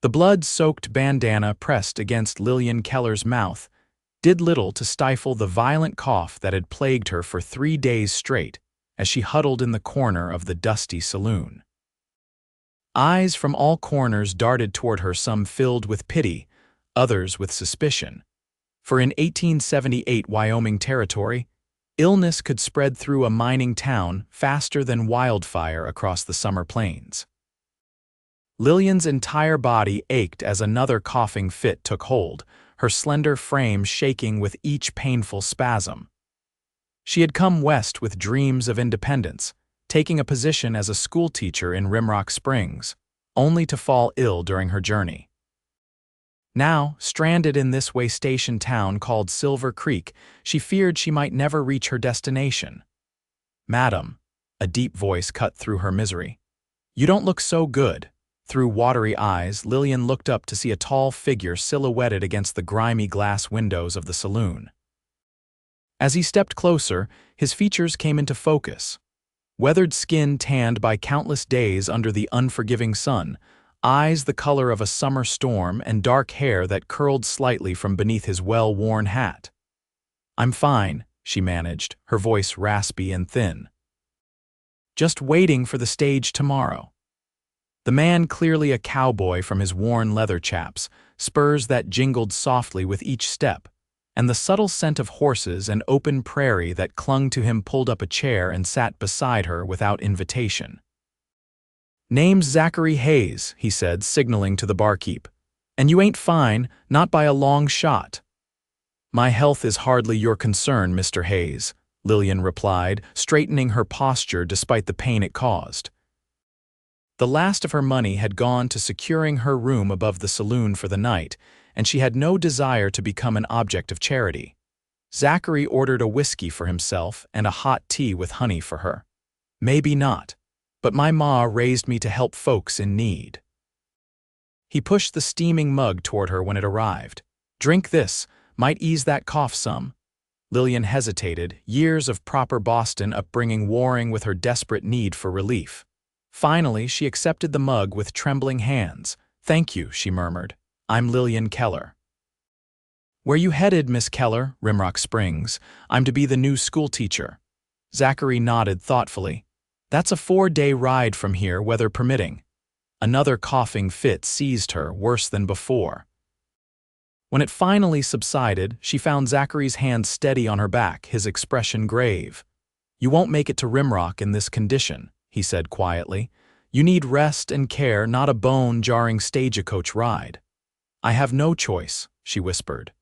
The blood-soaked bandana pressed against Lillian Keller's mouth did little to stifle the violent cough that had plagued her for 3 days straight as she huddled in the corner of the dusty saloon. Eyes from all corners darted toward her, some filled with pity, others with suspicion. For in 1878 Wyoming territory, illness could spread through a mining town faster than wildfire across the summer plains. Lillian's entire body ached as another coughing fit took hold, her slender frame shaking with each painful spasm. She had come west with dreams of independence, taking a position as a schoolteacher in Rimrock Springs, only to fall ill during her journey. Now, stranded in this way-station town called Silver Creek, she feared she might never reach her destination. "Madam," a deep voice cut through her misery. "You don't look so good." Through watery eyes, Lillian looked up to see a tall figure silhouetted against the grimy glass windows of the saloon. As he stepped closer, his features came into focus. Weathered skin tanned by countless days under the unforgiving sun, eyes the color of a summer storm, and dark hair that curled slightly from beneath his well-worn hat. "I'm fine," she managed, her voice raspy and thin. "Just waiting for the stage tomorrow." The man, clearly a cowboy from his worn leather chaps, spurs that jingled softly with each step, and the subtle scent of horses and open prairie that clung to him, pulled up a chair and sat beside her without invitation. "Name's Zachary Hayes," he said, signaling to the barkeep. "And you ain't fine, not by a long shot." "My health is hardly your concern, Mr. Hayes," Lillian replied, straightening her posture despite the pain it caused. The last of her money had gone to securing her room above the saloon for the night, and she had no desire to become an object of charity. Zachary ordered a whiskey for himself and a hot tea with honey for her. "Maybe not, but my ma raised me to help folks in need." He pushed the steaming mug toward her when it arrived. "Drink this, might ease that cough some." Lillian hesitated, years of proper Boston upbringing warring with her desperate need for relief. Finally, she accepted the mug with trembling hands. "Thank you," she murmured. "I'm Lillian Keller." "Where you headed, Miss Keller?" "Rimrock Springs. I'm to be the new schoolteacher." Zachary nodded thoughtfully. "That's a 4-day ride from here, weather permitting." Another coughing fit seized her, worse than before. When it finally subsided, she found Zachary's hand steady on her back, his expression grave. "You won't make it to Rimrock in this condition," he said quietly. "You need rest and care, not a bone-jarring stagecoach ride." "I have no choice," she whispered.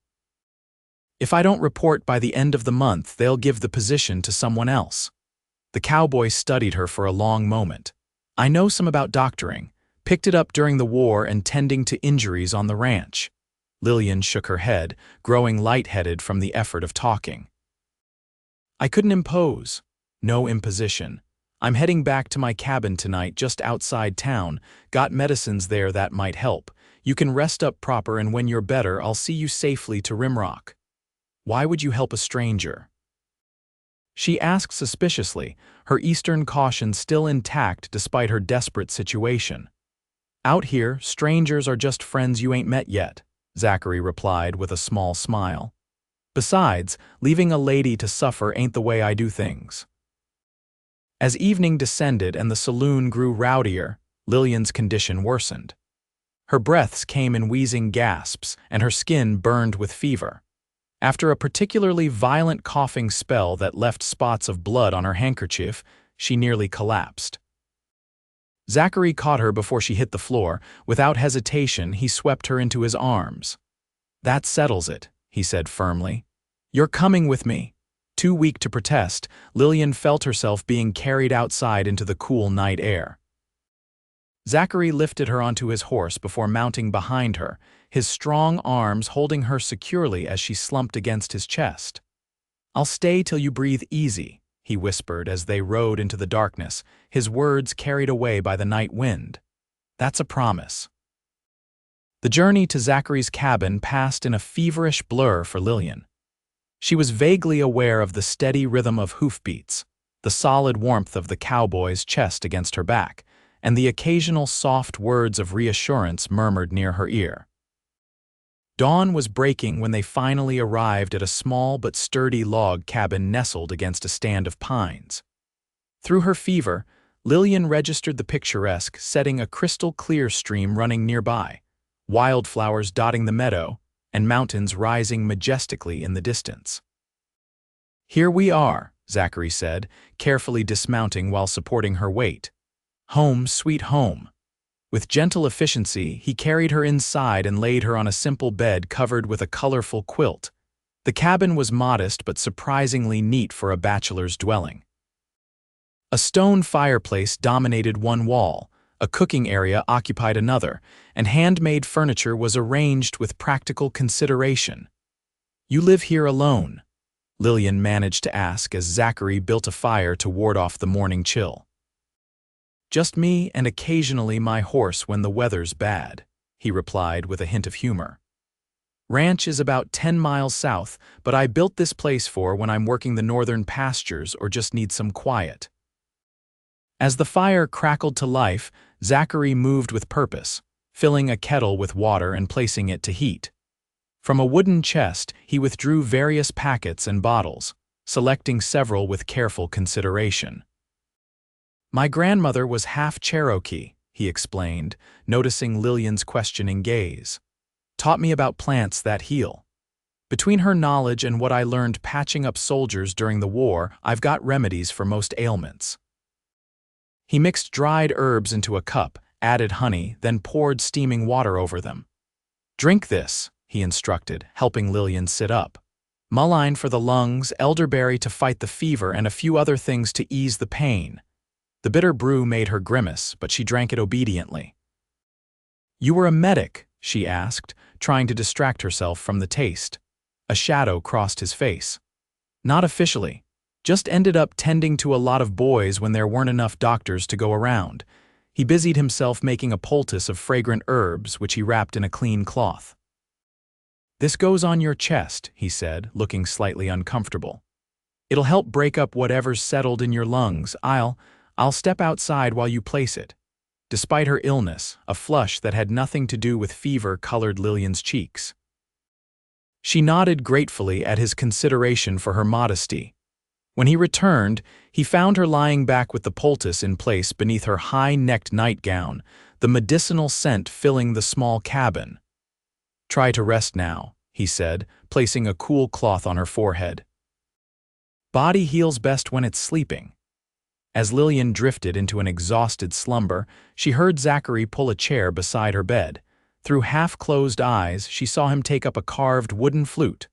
"If I don't report by the end of the month, they'll give the position to someone else." The cowboy studied her for a long moment. "I know some about doctoring. Picked it up during the war and tending to injuries on the ranch." Lillian shook her head, growing lightheaded from the effort of talking. "I couldn't impose. No imposition. I'm heading back to my cabin tonight just outside town. Got medicines there that might help. You can rest up proper, and when you're better, I'll see you safely to Rimrock." "Why would you help a stranger?" she asked suspiciously, her Eastern caution still intact despite her desperate situation. "Out here, strangers are just friends you ain't met yet," Zachary replied with a small smile. "Besides, leaving a lady to suffer ain't the way I do things." As evening descended and the saloon grew rowdier, Lillian's condition worsened. Her breaths came in wheezing gasps, and her skin burned with fever. After a particularly violent coughing spell that left spots of blood on her handkerchief, she nearly collapsed. Zachary caught her before she hit the floor. Without hesitation, he swept her into his arms. "That settles it," he said firmly. "You're coming with me." Too weak to protest, Lillian felt herself being carried outside into the cool night air. Zachary lifted her onto his horse before mounting behind her, his strong arms holding her securely as she slumped against his chest. "I'll stay till you breathe easy," he whispered as they rode into the darkness, his words carried away by the night wind. "That's a promise." The journey to Zachary's cabin passed in a feverish blur for Lillian. She was vaguely aware of the steady rhythm of hoofbeats, the solid warmth of the cowboy's chest against her back, and the occasional soft words of reassurance murmured near her ear. Dawn was breaking when they finally arrived at a small but sturdy log cabin nestled against a stand of pines. Through her fever, Lillian registered the picturesque setting, a crystal-clear stream running nearby, wildflowers dotting the meadow, and mountains rising majestically in the distance. "Here we are," Zachary said, carefully dismounting while supporting her weight. "Home, sweet home." With gentle efficiency, he carried her inside and laid her on a simple bed covered with a colorful quilt. The cabin was modest but surprisingly neat for a bachelor's dwelling. A stone fireplace dominated one wall, a cooking area occupied another, and handmade furniture was arranged with practical consideration. "You live here alone?" Lillian managed to ask as Zachary built a fire to ward off the morning chill. "Just me and occasionally my horse when the weather's bad," he replied with a hint of humor. "Ranch is about 10 miles south, but I built this place for when I'm working the northern pastures or just need some quiet." As the fire crackled to life, Zachary moved with purpose, filling a kettle with water and placing it to heat. From a wooden chest, he withdrew various packets and bottles, selecting several with careful consideration. "My grandmother was half Cherokee," he explained, noticing Lillian's questioning gaze. "Taught me about plants that heal. Between her knowledge and what I learned patching up soldiers during the war, I've got remedies for most ailments." He mixed dried herbs into a cup, added honey, then poured steaming water over them. "Drink this," he instructed, helping Lillian sit up. "Mullein for the lungs, elderberry to fight the fever, and a few other things to ease the pain." The bitter brew made her grimace, but she drank it obediently. "You were a medic?" she asked, trying to distract herself from the taste. A shadow crossed his face. "Not officially. Just ended up tending to a lot of boys when there weren't enough doctors to go around." He busied himself making a poultice of fragrant herbs, which he wrapped in a clean cloth. "This goes on your chest," he said, looking slightly uncomfortable. "It'll help break up whatever's settled in your lungs. I'll step outside while you place it." Despite her illness, a flush that had nothing to do with fever colored Lillian's cheeks. She nodded gratefully at his consideration for her modesty. When he returned, he found her lying back with the poultice in place beneath her high-necked nightgown, the medicinal scent filling the small cabin. "Try to rest now," he said, placing a cool cloth on her forehead. "Body heals best when it's sleeping." As Lillian drifted into an exhausted slumber, she heard Zachary pull a chair beside her bed. Through half-closed eyes, she saw him take up a carved wooden flute.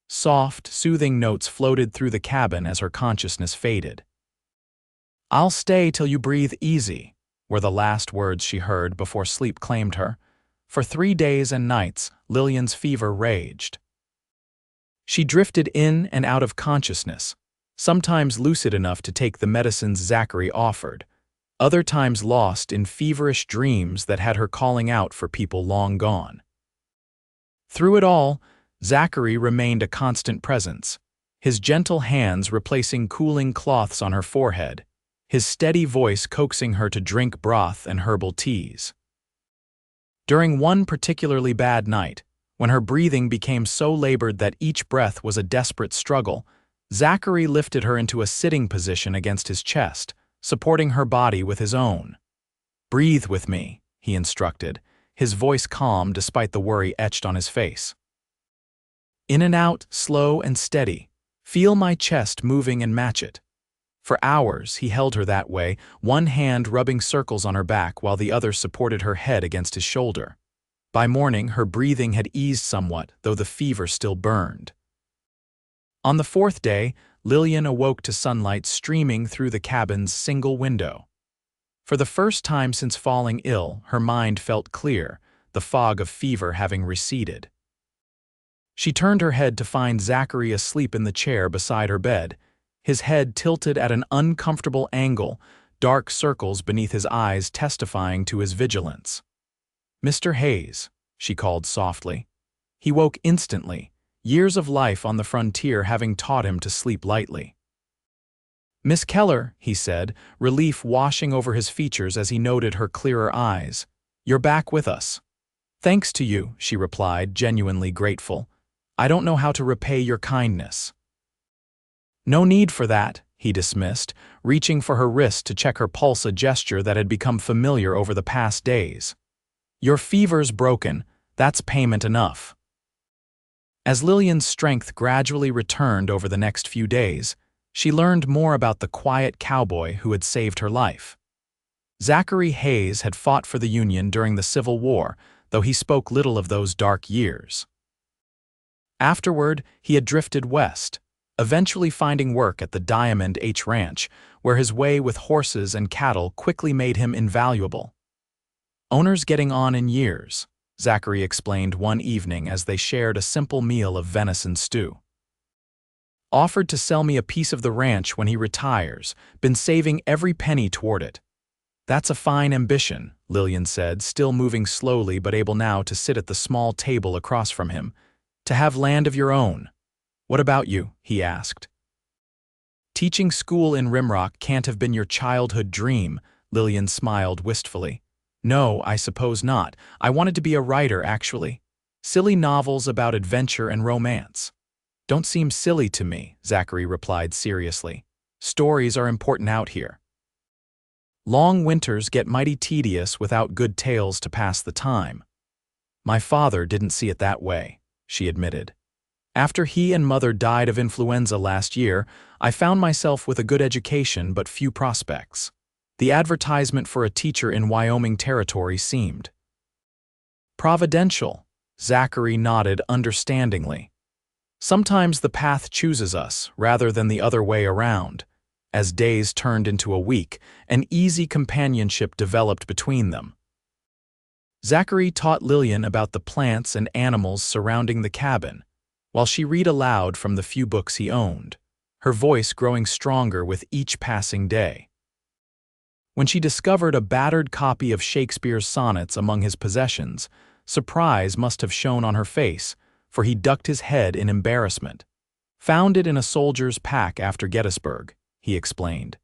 Soft, soothing notes floated through the cabin as her consciousness faded. "I'll stay till you breathe easy," were the last words she heard before sleep claimed her. For 3 days and nights, Lillian's fever raged. She drifted in and out of consciousness, sometimes lucid enough to take the medicines Zachary offered, other times lost in feverish dreams that had her calling out for people long gone. Through it all, Zachary remained a constant presence, his gentle hands replacing cooling cloths on her forehead, his steady voice coaxing her to drink broth and herbal teas. During one particularly bad night, when her breathing became so labored that each breath was a desperate struggle, Zachary lifted her into a sitting position against his chest, supporting her body with his own. "Breathe with me," he instructed, his voice calm despite the worry etched on his face. "In and out, slow and steady. Feel my chest moving and match it." For hours, he held her that way, one hand rubbing circles on her back while the other supported her head against his shoulder. By morning, her breathing had eased somewhat, though the fever still burned. On the 4th day, Lillian awoke to sunlight streaming through the cabin's single window. For the first time since falling ill, her mind felt clear, the fog of fever having receded. She turned her head to find Zachary asleep in the chair beside her bed, his head tilted at an uncomfortable angle, dark circles beneath his eyes testifying to his vigilance. "Mr. Hayes," she called softly. He woke instantly, years of life on the frontier having taught him to sleep lightly. Miss Keller, he said, relief washing over his features as he noted her clearer eyes. You're back with us. Thanks to you, she replied, genuinely grateful. I don't know how to repay your kindness. No need for that, he dismissed, reaching for her wrist to check her pulse, a gesture that had become familiar over the past days. Your fever's broken, that's payment enough. As Lillian's strength gradually returned over the next few days, she learned more about the quiet cowboy who had saved her life. Zachary Hayes had fought for the Union during the Civil War, though he spoke little of those dark years. Afterward, he had drifted west, eventually finding work at the Diamond H Ranch, where his way with horses and cattle quickly made him invaluable. Owners getting on in years, Zachary explained one evening as they shared a simple meal of venison stew. Offered to sell me a piece of the ranch when he retires, been saving every penny toward it. That's a fine ambition, Lillian said, still moving slowly but able now to sit at the small table across from him. To have land of your own. What about you? He asked. Teaching school in Rimrock can't have been your childhood dream, Lillian smiled wistfully. No, I suppose not. I wanted to be a writer, actually. Silly novels about adventure and romance. Don't seem silly to me, Zachary replied seriously. Stories are important out here. Long winters get mighty tedious without good tales to pass the time. My father didn't see it that way, she admitted. After he and mother died of influenza last year, I found myself with a good education but few prospects. The advertisement for a teacher in Wyoming territory seemed providential. Zachary nodded understandingly. Sometimes the path chooses us rather than the other way around. As days turned into a week, an easy companionship developed between them. Zachary taught Lillian about the plants and animals surrounding the cabin, while she read aloud from the few books he owned, her voice growing stronger with each passing day. When she discovered a battered copy of Shakespeare's sonnets among his possessions, surprise must have shown on her face, for he ducked his head in embarrassment. Found it in a soldier's pack after Gettysburg, he explained.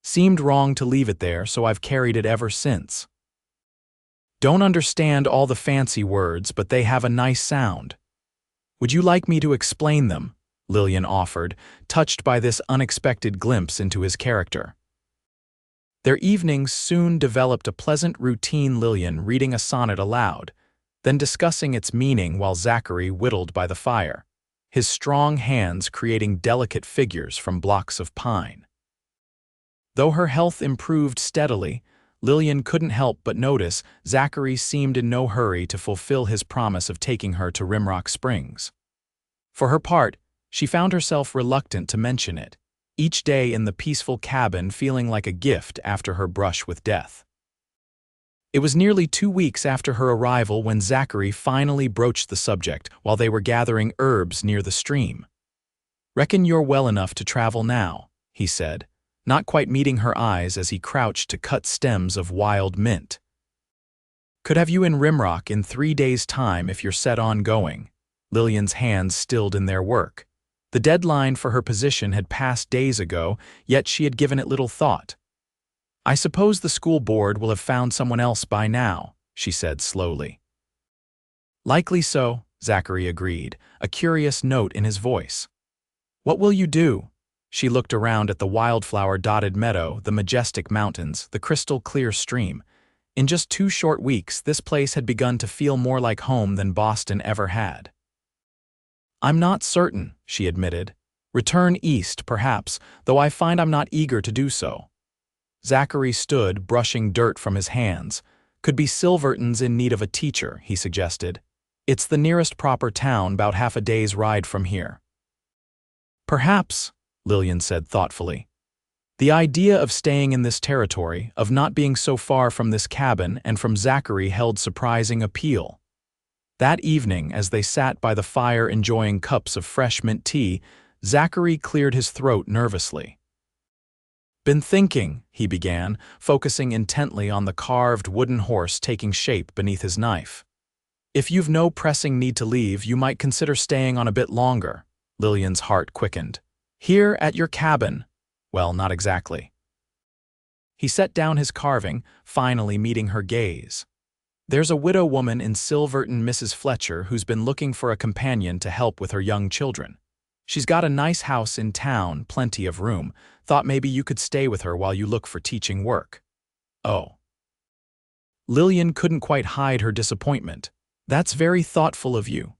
Seemed wrong to leave it there, so I've carried it ever since. Don't understand all the fancy words, but they have a nice sound. Would you like me to explain them? Lillian offered, touched by this unexpected glimpse into his character. Their evenings soon developed a pleasant routine, Lillian reading a sonnet aloud, then discussing its meaning while Zachary whittled by the fire, his strong hands creating delicate figures from blocks of pine. Though her health improved steadily, Lillian couldn't help but notice Zachary seemed in no hurry to fulfill his promise of taking her to Rimrock Springs. For her part, she found herself reluctant to mention it, each day in the peaceful cabin feeling like a gift after her brush with death. It was nearly 2 weeks after her arrival when Zachary finally broached the subject while they were gathering herbs near the stream. Reckon you're well enough to travel now, he said, not quite meeting her eyes as he crouched to cut stems of wild mint. Could have you in Rimrock in 3 days' time if you're set on going. Lillian's hands stilled in their work. The deadline for her position had passed days ago, yet she had given it little thought. I suppose the school board will have found someone else by now, she said slowly. Likely so, Zachary agreed, a curious note in his voice. What will you do? She looked around at the wildflower-dotted meadow, the majestic mountains, the crystal-clear stream. In just 2 short weeks, this place had begun to feel more like home than Boston ever had. I'm not certain, she admitted. Return east, perhaps, though I find I'm not eager to do so. Zachary stood, brushing dirt from his hands. Could be Silverton's in need of a teacher, he suggested. It's the nearest proper town, about half a day's ride from here. Perhaps, Lillian said thoughtfully. The idea of staying in this territory, of not being so far from this cabin and from Zachary held surprising appeal. That evening, as they sat by the fire enjoying cups of fresh mint tea, Zachary cleared his throat nervously. Been thinking, he began, focusing intently on the carved wooden horse taking shape beneath his knife. If you've no pressing need to leave, you might consider staying on a bit longer. Lillian's heart quickened. Here at your cabin. Well, not exactly. He set down his carving, finally meeting her gaze. There's a widow woman in Silverton, Mrs. Fletcher, who's been looking for a companion to help with her young children. She's got a nice house in town, plenty of room. Thought maybe you could stay with her while you look for teaching work. Oh. Lillian couldn't quite hide her disappointment. That's very thoughtful of you.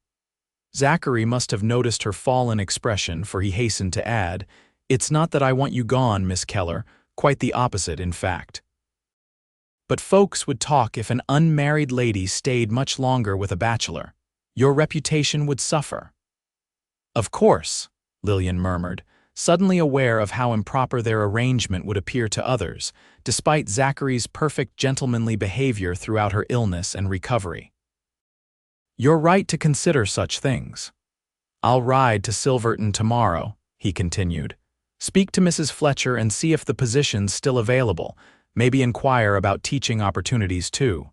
Zachary must have noticed her fallen expression, for he hastened to add, "It's not that I want you gone, Miss Keller. Quite the opposite, in fact. But folks would talk if an unmarried lady stayed much longer with a bachelor. Your reputation would suffer." "Of course," Lillian murmured, suddenly aware of how improper their arrangement would appear to others, despite Zachary's perfect gentlemanly behavior throughout her illness and recovery. "You're right to consider such things. I'll ride to Silverton tomorrow," he continued. "Speak to Mrs. Fletcher and see if the position's still available. Maybe inquire about teaching opportunities too."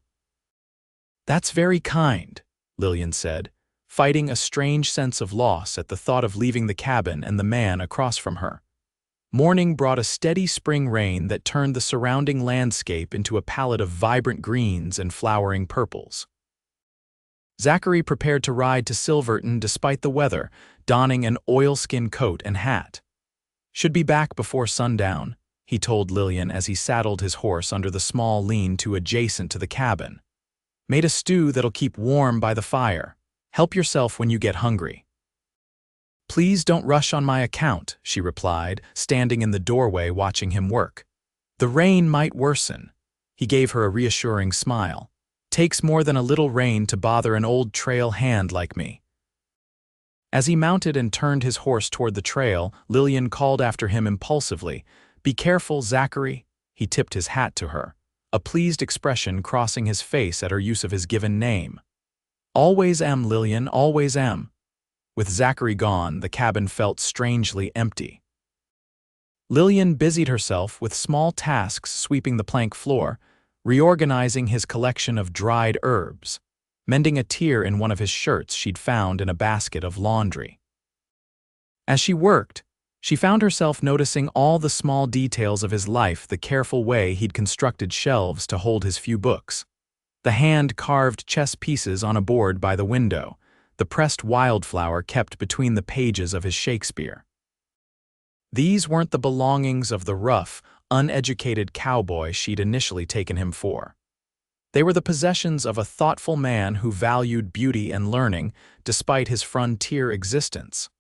"That's very kind," Lillian said, fighting a strange sense of loss at the thought of leaving the cabin and the man across from her. Morning brought a steady spring rain that turned the surrounding landscape into a palette of vibrant greens and flowering purples. Zachary prepared to ride to Silverton despite the weather, donning an oilskin coat and hat. "Should be back before sundown," he told Lillian as he saddled his horse under the small lean-to adjacent to the cabin. "Made a stew that'll keep warm by the fire. Help yourself when you get hungry." "Please don't rush on my account," she replied, standing in the doorway watching him work. "The rain might worsen." He gave her a reassuring smile. "Takes more than a little rain to bother an old trail hand like me." As he mounted and turned his horse toward the trail, Lillian called after him impulsively, "Be careful, Zachary." He tipped his hat to her, a pleased expression crossing his face at her use of his given name. "Always am, Lillian, always am." With Zachary gone, the cabin felt strangely empty. Lillian busied herself with small tasks sweeping the plank floor, reorganizing his collection of dried herbs, mending a tear in one of his shirts she'd found in a basket of laundry. As she worked, she found herself noticing all the small details of his life, the careful way he'd constructed shelves to hold his few books, the hand-carved chess pieces on a board by the window, the pressed wildflower kept between the pages of his Shakespeare. These weren't the belongings of the rough, uneducated cowboy she'd initially taken him for. They were the possessions of a thoughtful man who valued beauty and learning despite his frontier existence.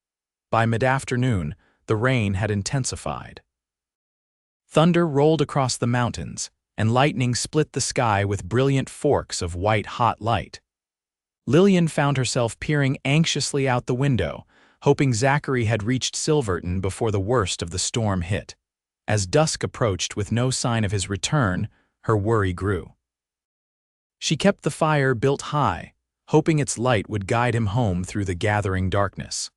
By mid-afternoon, the rain had intensified. Thunder rolled across the mountains, and lightning split the sky with brilliant forks of white-hot light. Lillian found herself peering anxiously out the window, hoping Zachary had reached Silverton before the worst of the storm hit. As dusk approached with no sign of his return, her worry grew. She kept the fire built high, hoping its light would guide him home through the gathering darkness.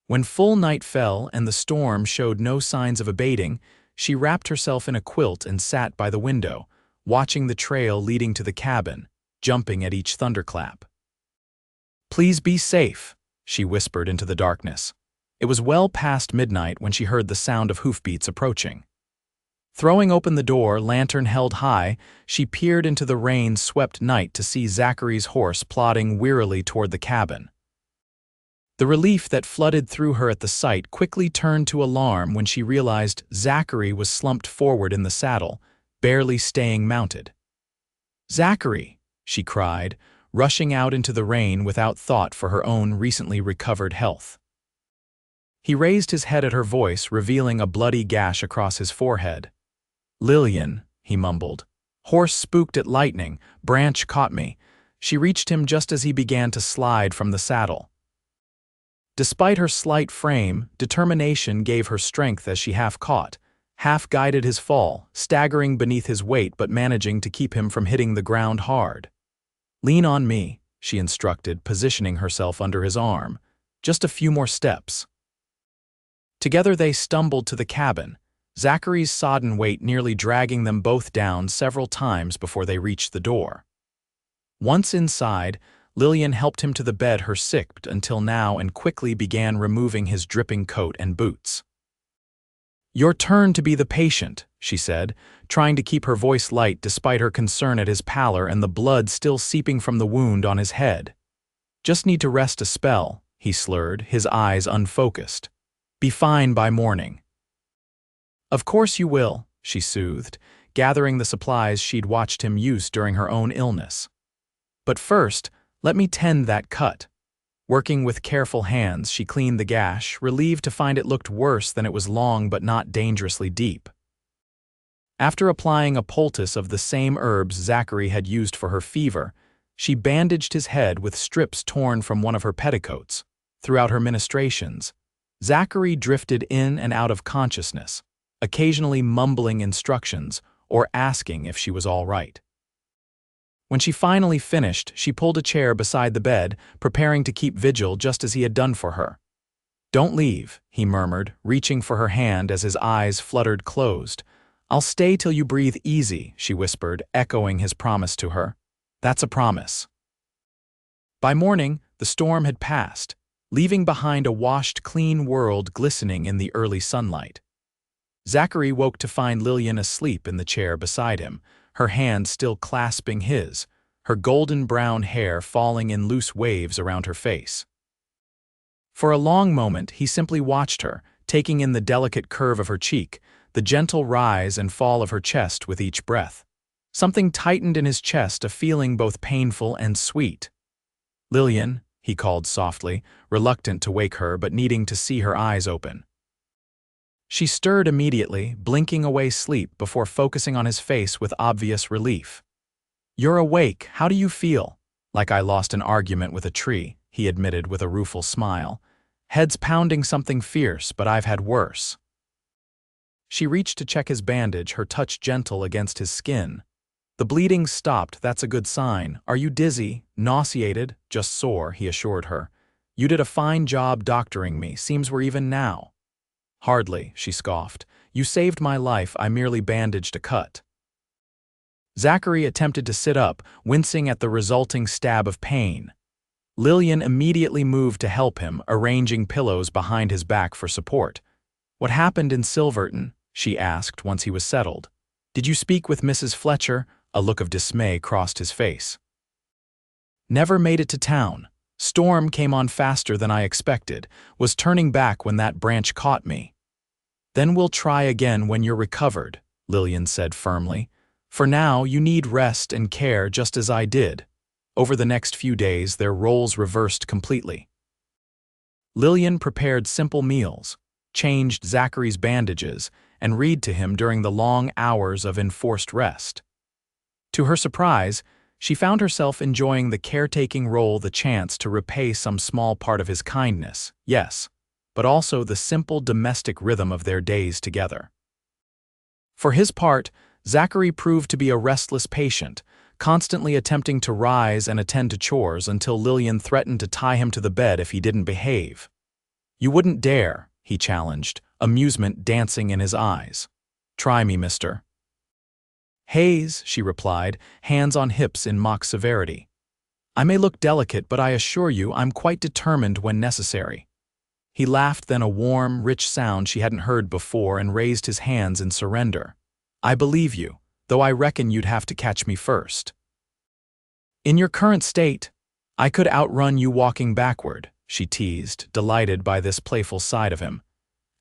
When full night fell and the storm showed no signs of abating, she wrapped herself in a quilt and sat by the window, watching the trail leading to the cabin, jumping at each thunderclap. "Please be safe," she whispered into the darkness. It was well past midnight when she heard the sound of hoofbeats approaching. Throwing open the door, lantern held high, she peered into the rain-swept night to see Zachary's horse plodding wearily toward the cabin. The relief that flooded through her at the sight quickly turned to alarm when she realized Zachary was slumped forward in the saddle, barely staying mounted. "Zachary!" she cried, rushing out into the rain without thought for her own recently recovered health. He raised his head at her voice, revealing a bloody gash across his forehead. "Lillian," he mumbled. "Horse spooked at lightning, branch caught me." She reached him just as he began to slide from the saddle. Despite her slight frame, determination gave her strength as she half-caught, half-guided his fall, staggering beneath his weight but managing to keep him from hitting the ground hard. "Lean on me," she instructed, positioning herself under his arm. "Just a few more steps." Together they stumbled to the cabin, Zachary's sodden weight nearly dragging them both down several times before they reached the door. Once inside, Lillian helped him to the bed her sicked until now and quickly began removing his dripping coat and boots. "Your turn to be the patient," she said, trying to keep her voice light despite her concern at his pallor and the blood still seeping from the wound on his head. "Just need to rest a spell," he slurred, his eyes unfocused. "Be fine by morning." "Of course you will," she soothed, gathering the supplies she'd watched him use during her own illness. "But first, let me tend that cut." Working with careful hands, she cleaned the gash, relieved to find it looked worse than it was long but not dangerously deep. After applying a poultice of the same herbs Zachary had used for her fever, she bandaged his head with strips torn from one of her petticoats. Throughout her ministrations, Zachary drifted in and out of consciousness, occasionally mumbling instructions or asking if she was all right. When she finally finished, she pulled a chair beside the bed, preparing to keep vigil just as he had done for her. "Don't leave," he murmured, reaching for her hand as his eyes fluttered closed. "I'll stay till you breathe easy," she whispered, echoing his promise to her. "That's a promise." By morning, the storm had passed, leaving behind a washed, clean world glistening in the early sunlight. Zachary woke to find Lillian asleep in the chair beside him, her hand still clasping his, her golden brown hair falling in loose waves around her face. For a long moment, he simply watched her, taking in the delicate curve of her cheek, the gentle rise and fall of her chest with each breath. Something tightened in his chest, a feeling both painful and sweet. "Lillian," he called softly, reluctant to wake her but needing to see her eyes open. She stirred immediately, blinking away sleep before focusing on his face with obvious relief. "You're awake. How do you feel?" "Like I lost an argument with a tree," he admitted with a rueful smile. "Head's pounding something fierce, but I've had worse." She reached to check his bandage, her touch gentle against his skin. "The bleeding stopped, that's a good sign. Are you dizzy, nauseated?" "Just sore," he assured her. "You did a fine job doctoring me. Seems we're even now." "Hardly," she scoffed. "You saved my life, I merely bandaged a cut." Zachary attempted to sit up, wincing at the resulting stab of pain. Lillian immediately moved to help him, arranging pillows behind his back for support. "What happened in Silverton?" she asked once he was settled. "Did you speak with Mrs. Fletcher?" A look of dismay crossed his face. "Never made it to town. Storm came on faster than I expected, was turning back when that branch caught me." "Then we'll try again when you're recovered," Lillian said firmly. "For now, you need rest and care just as I did." Over the next few days, their roles reversed completely. Lillian prepared simple meals, changed Zachary's bandages, and read to him during the long hours of enforced rest. To her surprise, she found herself enjoying the caretaking role, the chance to repay some small part of his kindness, yes, but also the simple domestic rhythm of their days together. For his part, Zachary proved to be a restless patient, constantly attempting to rise and attend to chores until Lillian threatened to tie him to the bed if he didn't behave. "You wouldn't dare," he challenged, amusement dancing in his eyes. "Try me, mister." "Hayes," she replied, hands on hips in mock severity. "I may look delicate, but I assure you I'm quite determined when necessary." He laughed, then a warm, rich sound she hadn't heard before, and raised his hands in surrender. "I believe you, though I reckon you'd have to catch me first." "In your current state, I could outrun you walking backward," she teased, delighted by this playful side of him.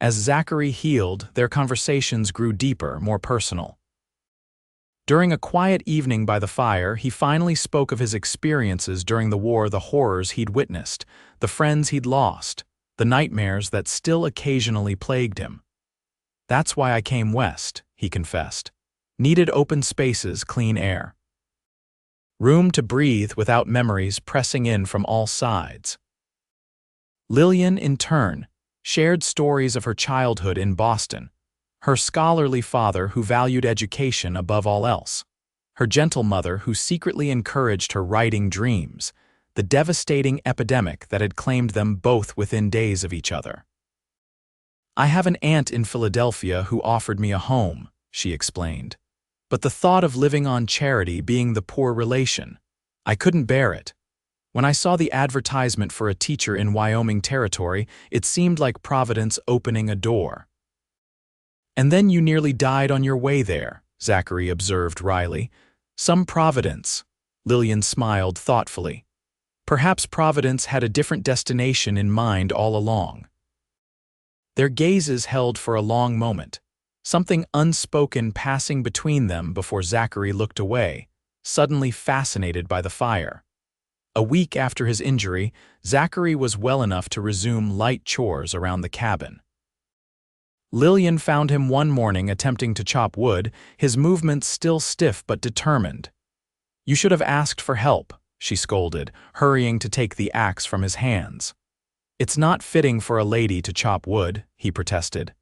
As Zachary healed, their conversations grew deeper, more personal. During a quiet evening by the fire, he finally spoke of his experiences during the war, the horrors he'd witnessed, the friends he'd lost, the nightmares that still occasionally plagued him. "That's why I came west," he confessed. "Needed open spaces, clean air. Room to breathe without memories pressing in from all sides." Lillian, in turn, shared stories of her childhood in Boston, her scholarly father who valued education above all else, her gentle mother who secretly encouraged her writing dreams, the devastating epidemic that had claimed them both within days of each other. "I have an aunt in Philadelphia who offered me a home," she explained. "But the thought of living on charity, being the poor relation, I couldn't bear it. When I saw the advertisement for a teacher in Wyoming territory, it seemed like Providence opening a door." And then you nearly died on your way there, Zachary observed wryly. Some providence. Lillian smiled thoughtfully. Perhaps Providence had a different destination in mind all along. Their gazes held for a long moment, something unspoken passing between them before Zachary looked away, suddenly fascinated by the fire. A week after his injury, Zachary was well enough to resume light chores around the cabin. Lillian found him one morning attempting to chop wood, his movements still stiff but determined. "You should have asked for help," she scolded, hurrying to take the axe from his hands. "It's not fitting for a lady to chop wood," he protested.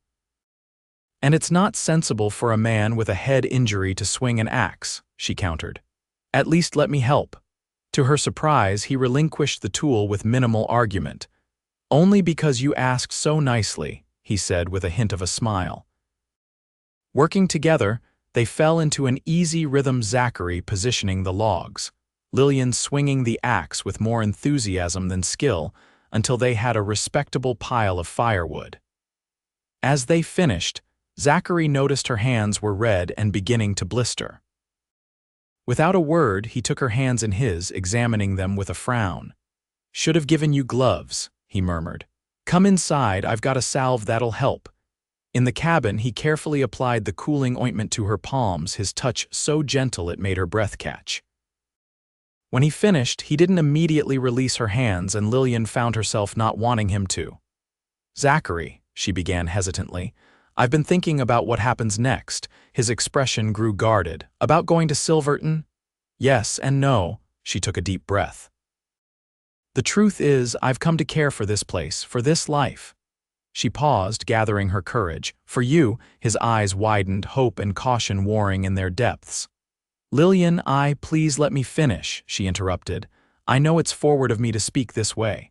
"And it's not sensible for a man with a head injury to swing an axe," she countered. "At least let me help." To her surprise, he relinquished the tool with minimal argument. "Only because you asked so nicely," he said with a hint of a smile. Working together, they fell into an easy rhythm, Zachary positioning the logs, Lillian swinging the axe with more enthusiasm than skill, until they had a respectable pile of firewood. As they finished, Zachary noticed her hands were red and beginning to blister. Without a word, he took her hands in his, examining them with a frown. "Should have given you gloves," he murmured. "Come inside, I've got a salve that'll help." In the cabin, he carefully applied the cooling ointment to her palms, his touch so gentle it made her breath catch. When he finished, he didn't immediately release her hands, and Lillian found herself not wanting him to. "Zachary," she began hesitantly, "I've been thinking about what happens next." His expression grew guarded. "About going to Silverton?" "Yes and no." She took a deep breath. "The truth is, I've come to care for this place, for this life." She paused, gathering her courage. "For you," his eyes widened, hope and caution warring in their depths. "Lillian, please let me finish," she interrupted. "I know it's forward of me to speak this way.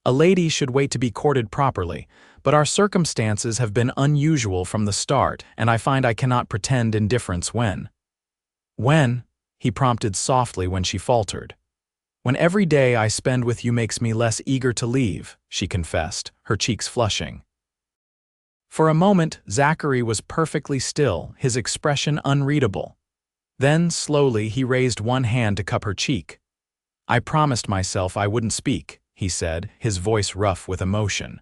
A lady should wait to be courted properly, but our circumstances have been unusual from the start, and I find I cannot pretend indifference when." "When?" he prompted softly when she faltered. "When every day I spend with you makes me less eager to leave," she confessed, her cheeks flushing. For a moment, Zachary was perfectly still, his expression unreadable. Then, slowly, he raised one hand to cup her cheek. "I promised myself I wouldn't speak," he said, his voice rough with emotion.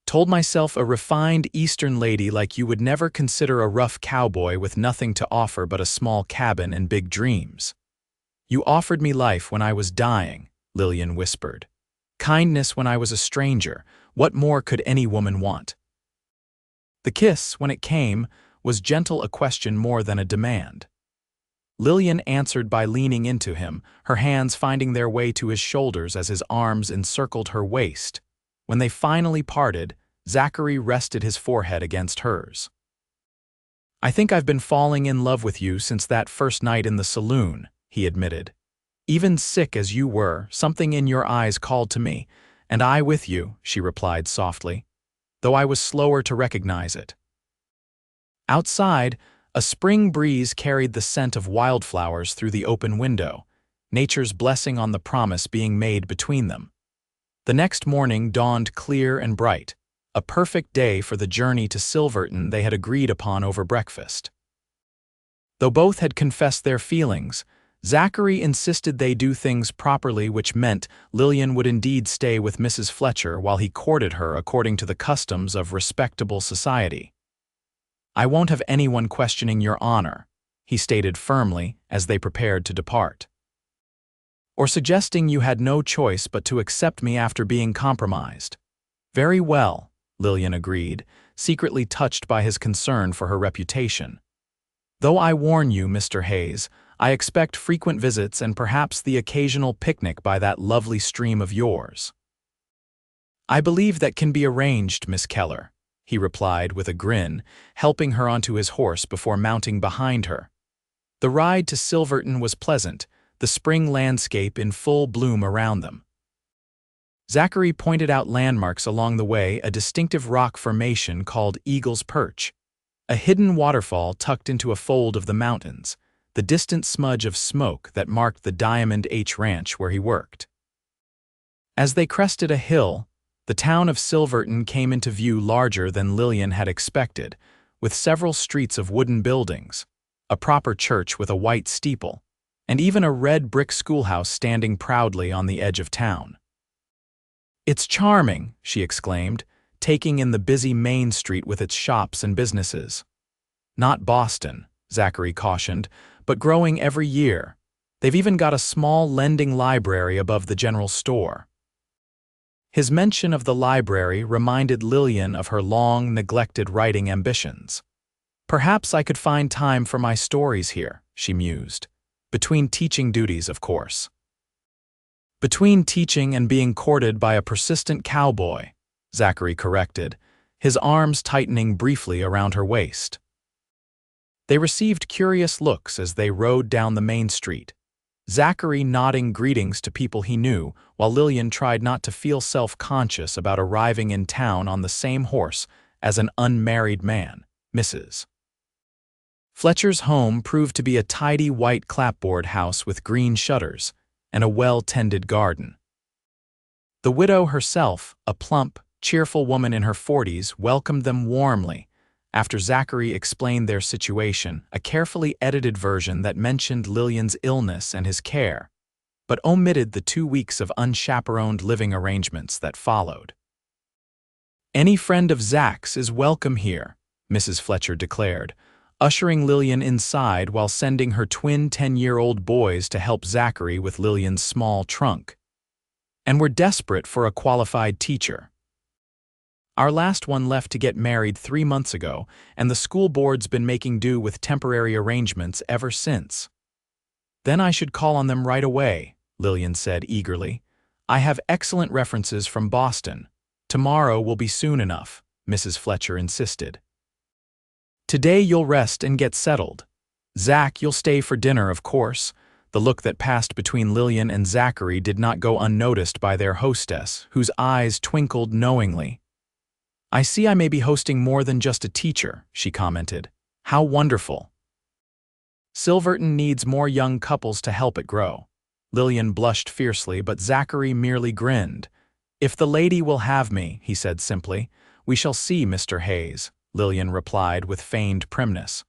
"Told myself a refined Eastern lady like you would never consider a rough cowboy with nothing to offer but a small cabin and big dreams. You offered me life when I was dying," Lillian whispered. "Kindness when I was a stranger. What more could any woman want?" The kiss, when it came, was gentle, a question more than a demand. Lillian answered by leaning into him, her hands finding their way to his shoulders as his arms encircled her waist. When they finally parted, Zachary rested his forehead against hers. "I think I've been falling in love with you since that first night in the saloon," he admitted. "Even sick as you were, something in your eyes called to me, and I with you," she replied softly, though I was slower to recognize it. Outside, a spring breeze carried the scent of wildflowers through the open window, nature's blessing on the promise being made between them. The next morning dawned clear and bright, a perfect day for the journey to Silverton they had agreed upon over breakfast. Though both had confessed their feelings, Zachary insisted they do things properly, which meant Lillian would indeed stay with Mrs. Fletcher while he courted her according to the customs of respectable society. "I won't have anyone questioning your honor," he stated firmly as they prepared to depart. "Or suggesting you had no choice but to accept me after being compromised." "Very well," Lillian agreed, secretly touched by his concern for her reputation. "Though I warn you, Mr. Hayes, I expect frequent visits and perhaps the occasional picnic by that lovely stream of yours." "I believe that can be arranged, Miss Keller," he replied with a grin, helping her onto his horse before mounting behind her. The ride to Silverton was pleasant, the spring landscape in full bloom around them. Zachary pointed out landmarks along the way, a distinctive rock formation called Eagle's Perch, a hidden waterfall tucked into a fold of the mountains, the distant smudge of smoke that marked the Diamond H Ranch where he worked. As they crested a hill, The town of Silverton came into view larger than Lillian had expected, with several streets of wooden buildings, a proper church with a white steeple, and even a red brick schoolhouse standing proudly on the edge of town. "It's charming," she exclaimed, taking in the busy main street with its shops and businesses. "Not Boston," Zachary cautioned, "but growing every year. They've even got a small lending library above the general store." His mention of the library reminded Lillian of her long, neglected writing ambitions. "Perhaps I could find time for my stories here," she mused. "Between teaching duties, of course." "Between teaching and being courted by a persistent cowboy," Zachary corrected, his arms tightening briefly around her waist. They received curious looks as they rode down the main street, Zachary nodding greetings to people he knew, while Lillian tried not to feel self-conscious about arriving in town on the same horse as an unmarried man, Mrs. Fletcher's home proved to be a tidy white clapboard house with green shutters and a well-tended garden. The widow herself, a plump, cheerful woman in her 40s, welcomed them warmly. After Zachary explained their situation, a carefully edited version that mentioned Lillian's illness and his care, but omitted the 2 weeks of unchaperoned living arrangements that followed. "Any friend of Zach's is welcome here," Mrs. Fletcher declared, ushering Lillian inside while sending her twin 10-year-old boys to help Zachary with Lillian's small trunk. "And we're desperate for a qualified teacher. Our last one left to get married 3 months ago, and the school board's been making do with temporary arrangements ever since." "Then I should call on them right away," Lillian said eagerly. "I have excellent references from Boston. Tomorrow will be soon enough," Mrs. Fletcher insisted. "Today you'll rest and get settled. Zach, you'll stay for dinner, of course." The look that passed between Lillian and Zachary did not go unnoticed by their hostess, whose eyes twinkled knowingly. "I see I may be hosting more than just a teacher," she commented. "How wonderful." "Silverton needs more young couples to help it grow." Lillian blushed fiercely, but Zachary merely grinned. "If the lady will have me," he said simply. "We shall see, Mr. Hayes," Lillian replied with feigned primness.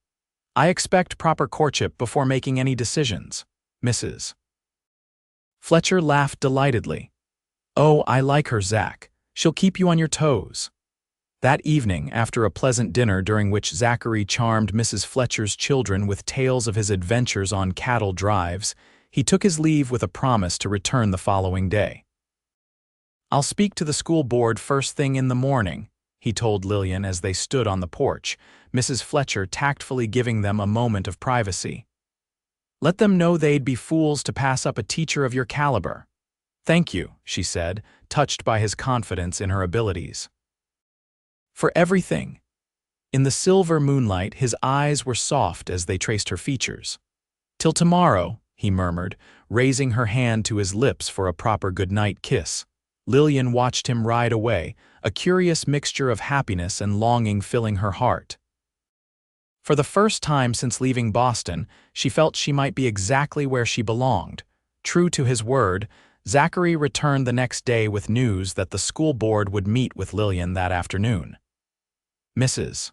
"I expect proper courtship before making any decisions, Mrs. Fletcher laughed delightedly. "Oh, I like her, Zach. She'll keep you on your toes." That evening, after a pleasant dinner during which Zachary charmed Mrs. Fletcher's children with tales of his adventures on cattle drives, he took his leave with a promise to return the following day. "I'll speak to the school board first thing in the morning," he told Lillian as they stood on the porch, Mrs. Fletcher tactfully giving them a moment of privacy. "Let them know they'd be fools to pass up a teacher of your caliber." "Thank you," she said, touched by his confidence in her abilities. "For everything." In the silver moonlight, his eyes were soft as they traced her features. "Till tomorrow," he murmured, raising her hand to his lips for a proper goodnight kiss. Lillian watched him ride away, a curious mixture of happiness and longing filling her heart. For the first time since leaving Boston, she felt she might be exactly where she belonged. True to his word, Zachary returned the next day with news that the school board would meet with Lillian that afternoon. Mrs.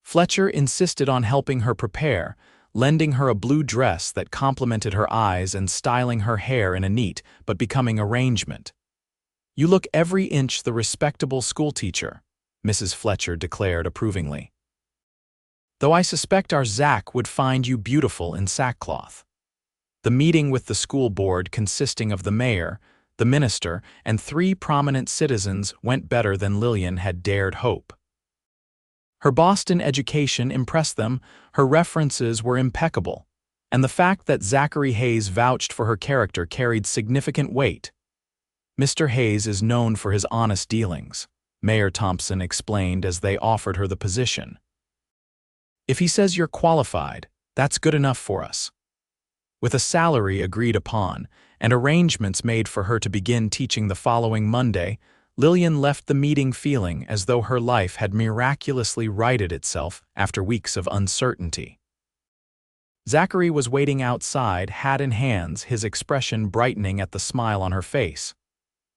Fletcher insisted on helping her prepare, lending her a blue dress that complemented her eyes and styling her hair in a neat but becoming arrangement. "You look every inch the respectable schoolteacher," Mrs. Fletcher declared approvingly. "Though I suspect our Zach would find you beautiful in sackcloth." The meeting with the school board, consisting of the mayor, the minister, and 3 prominent citizens, went better than Lillian had dared hope. Her Boston education impressed them, her references were impeccable, and the fact that Zachary Hayes vouched for her character carried significant weight. "Mr. Hayes is known for his honest dealings," Mayor Thompson explained as they offered her the position. "If he says you're qualified, that's good enough for us." With a salary agreed upon and arrangements made for her to begin teaching the following Monday, Lillian left the meeting feeling as though her life had miraculously righted itself after weeks of uncertainty. Zachary was waiting outside, hat in hands, his expression brightening at the smile on her face.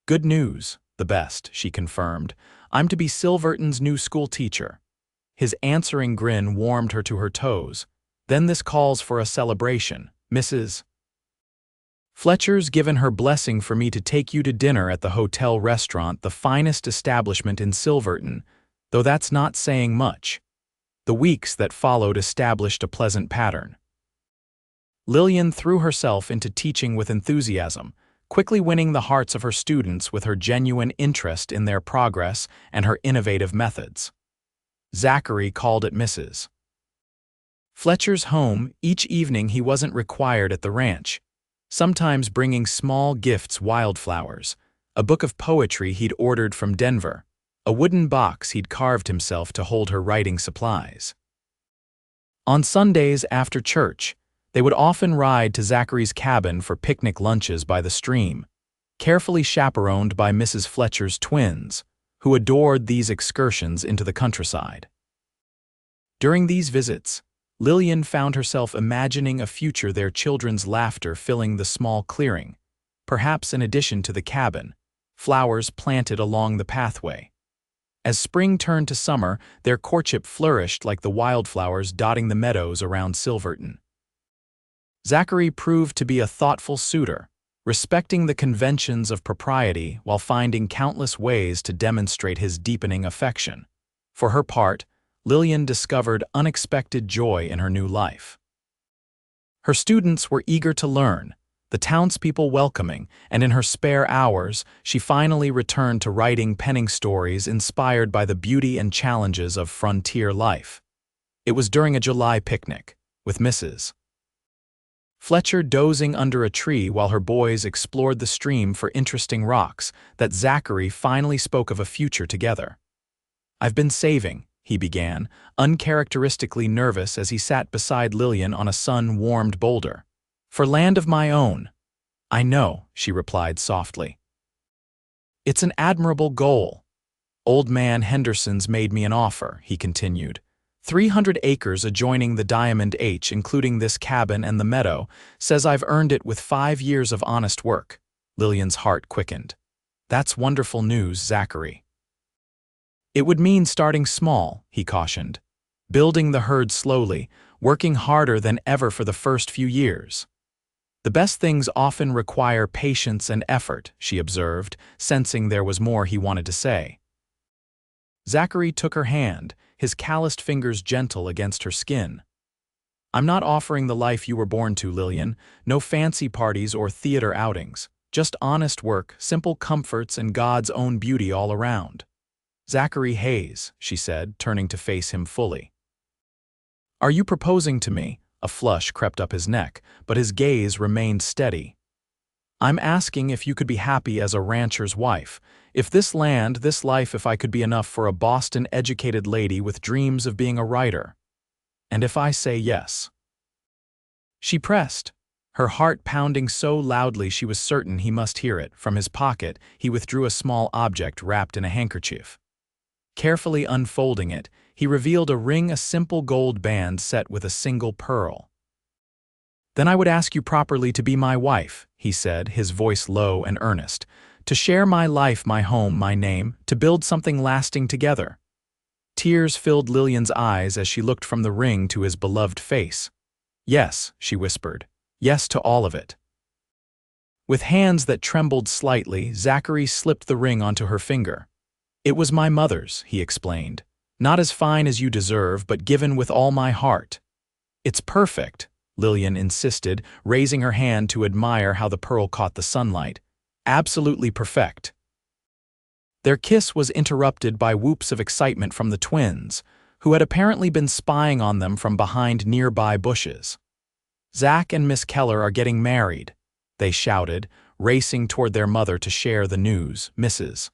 "Good news," "The best," she confirmed. "I'm to be Silverton's new schoolteacher." His answering grin warmed her to her toes. "Then this calls for a celebration, Mrs. Fletcher's given her blessing for me to take you to dinner at the hotel restaurant, the finest establishment in Silverton, though that's not saying much." The weeks that followed established a pleasant pattern. Lillian threw herself into teaching with enthusiasm, quickly winning the hearts of her students with her genuine interest in their progress and her innovative methods. Zachary called at Mrs. Fletcher's home each evening. He wasn't required at the ranch, sometimes bringing small gifts, wildflowers, a book of poetry he'd ordered from Denver, a wooden box he'd carved himself to hold her writing supplies. On Sundays after church, they would often ride to Zachary's cabin for picnic lunches by the stream, carefully chaperoned by Mrs. Fletcher's twins, who adored these excursions into the countryside. During these visits, Lillian found herself imagining a future, their children's laughter filling the small clearing, perhaps in addition to the cabin, flowers planted along the pathway. As spring turned to summer, their courtship flourished like the wildflowers dotting the meadows around Silverton. Zachary proved to be a thoughtful suitor, respecting the conventions of propriety while finding countless ways to demonstrate his deepening affection. For her part, Lillian discovered unexpected joy in her new life. Her students were eager to learn, the townspeople welcoming, and in her spare hours, she finally returned to writing, penning stories inspired by the beauty and challenges of frontier life. It was during a July picnic, with Mrs. Fletcher dozing under a tree while her boys explored the stream for interesting rocks, that Zachary finally spoke of a future together. "I've been saving," he began, uncharacteristically nervous as he sat beside Lillian on a sun-warmed boulder. "For land of my own." "I know," she replied softly. "It's an admirable goal. Old man Henderson's made me an offer," he continued. 300 acres adjoining the Diamond H, including this cabin and the meadow, says I've earned it with 5 years of honest work." Lillian's heart quickened. "That's wonderful news, Zachary." "It would mean starting small," he cautioned. "Building the herd slowly, working harder than ever for the first few years." "The best things often require patience and effort," she observed, sensing there was more he wanted to say. Zachary took her hand, his calloused fingers gentle against her skin. "I'm not offering the life you were born to, Lillian. No fancy parties or theater outings. Just honest work, simple comforts, and God's own beauty all around." "Zachary Hayes," she said, turning to face him fully. "Are you proposing to me?" A flush crept up his neck, but his gaze remained steady. "I'm asking if you could be happy as a rancher's wife. If this land, this life, if I could be enough for a Boston-educated lady with dreams of being a writer. And if I say yes." She pressed, her heart pounding so loudly she was certain he must hear it. From his pocket, he withdrew a small object wrapped in a handkerchief. Carefully unfolding it, he revealed a ring, a simple gold band set with a single pearl. "Then I would ask you properly to be my wife," he said, his voice low and earnest. "To share my life, my home, my name, to build something lasting together." Tears filled Lillian's eyes as she looked from the ring to his beloved face. "Yes," she whispered. "Yes to all of it." With hands that trembled slightly, Zachary slipped the ring onto her finger. "It was my mother's," he explained. "Not as fine as you deserve, but given with all my heart." "It's perfect," Lillian insisted, raising her hand to admire how the pearl caught the sunlight. "Absolutely perfect." Their kiss was interrupted by whoops of excitement from the twins, who had apparently been spying on them from behind nearby bushes. "Zach and Miss Keller are getting married," they shouted, racing toward their mother to share the news. Mrs.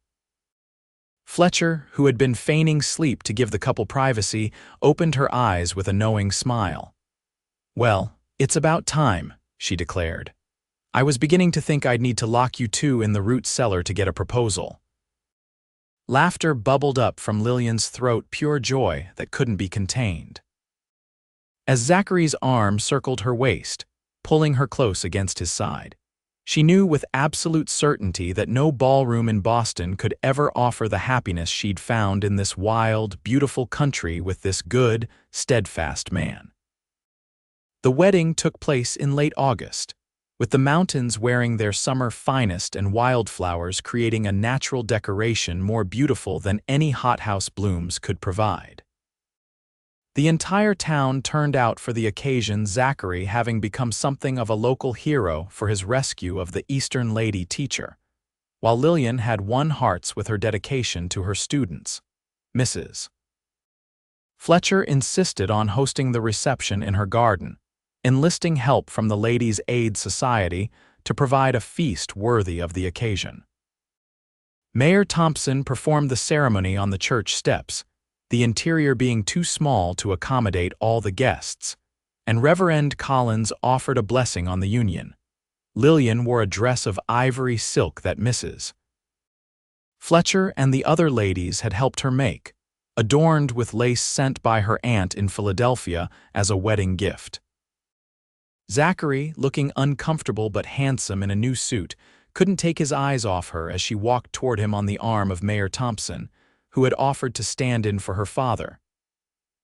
Fletcher, who had been feigning sleep to give the couple privacy, opened her eyes with a knowing smile. "Well, it's about time," she declared. "I was beginning to think I'd need to lock you two in the root cellar to get a proposal." Laughter bubbled up from Lillian's throat, pure joy that couldn't be contained. As Zachary's arm circled her waist, pulling her close against his side, She knew with absolute certainty that no ballroom in Boston could ever offer the happiness she'd found in this wild, beautiful country with this good, steadfast man. The wedding took place in late August, with the mountains wearing their summer finest and wildflowers creating a natural decoration more beautiful than any hothouse blooms could provide. The entire town turned out for the occasion, Zachary having become something of a local hero for his rescue of the Eastern lady teacher, while Lillian had won hearts with her dedication to her students. Mrs. Fletcher insisted on hosting the reception in her garden, enlisting help from the Ladies' Aid Society to provide a feast worthy of the occasion. Mayor Thompson performed the ceremony on the church steps, the interior being too small to accommodate all the guests, and Reverend Collins offered a blessing on the union. Lillian wore a dress of ivory silk that Mrs. Fletcher and the other ladies had helped her make, adorned with lace sent by her aunt in Philadelphia as a wedding gift. Zachary, looking uncomfortable but handsome in a new suit, couldn't take his eyes off her as she walked toward him on the arm of Mayor Thompson, who had offered to stand in for her father.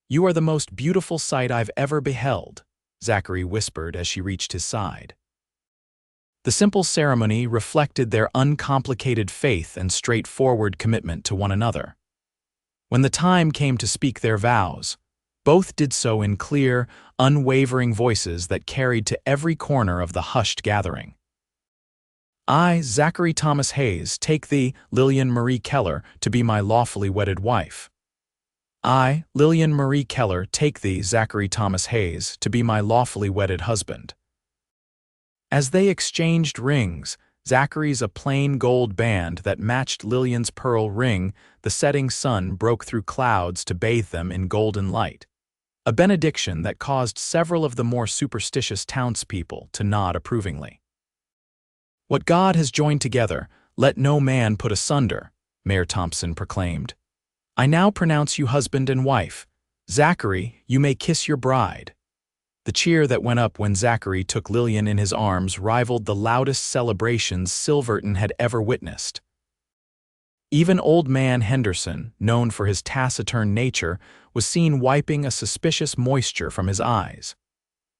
"You are the most beautiful sight I've ever beheld," Zachary whispered as she reached his side. The simple ceremony reflected their uncomplicated faith and straightforward commitment to one another. When the time came to speak their vows, both did so in clear, unwavering voices that carried to every corner of the hushed gathering. "I, Zachary Thomas Hayes, take thee, Lillian Marie Keller, to be my lawfully wedded wife. I, Lillian Marie Keller, take thee, Zachary Thomas Hayes, to be my lawfully wedded husband." As they exchanged rings, Zachary's a plain gold band that matched Lillian's pearl ring, the setting sun broke through clouds to bathe them in golden light, a benediction that caused several of the more superstitious townspeople to nod approvingly. "What God has joined together, let no man put asunder," Mayor Thompson proclaimed. "I now pronounce you husband and wife. Zachary, you may kiss your bride." The cheer that went up when Zachary took Lillian in his arms rivaled the loudest celebrations Silverton had ever witnessed. Even Old Man Henderson, known for his taciturn nature, was seen wiping a suspicious moisture from his eyes.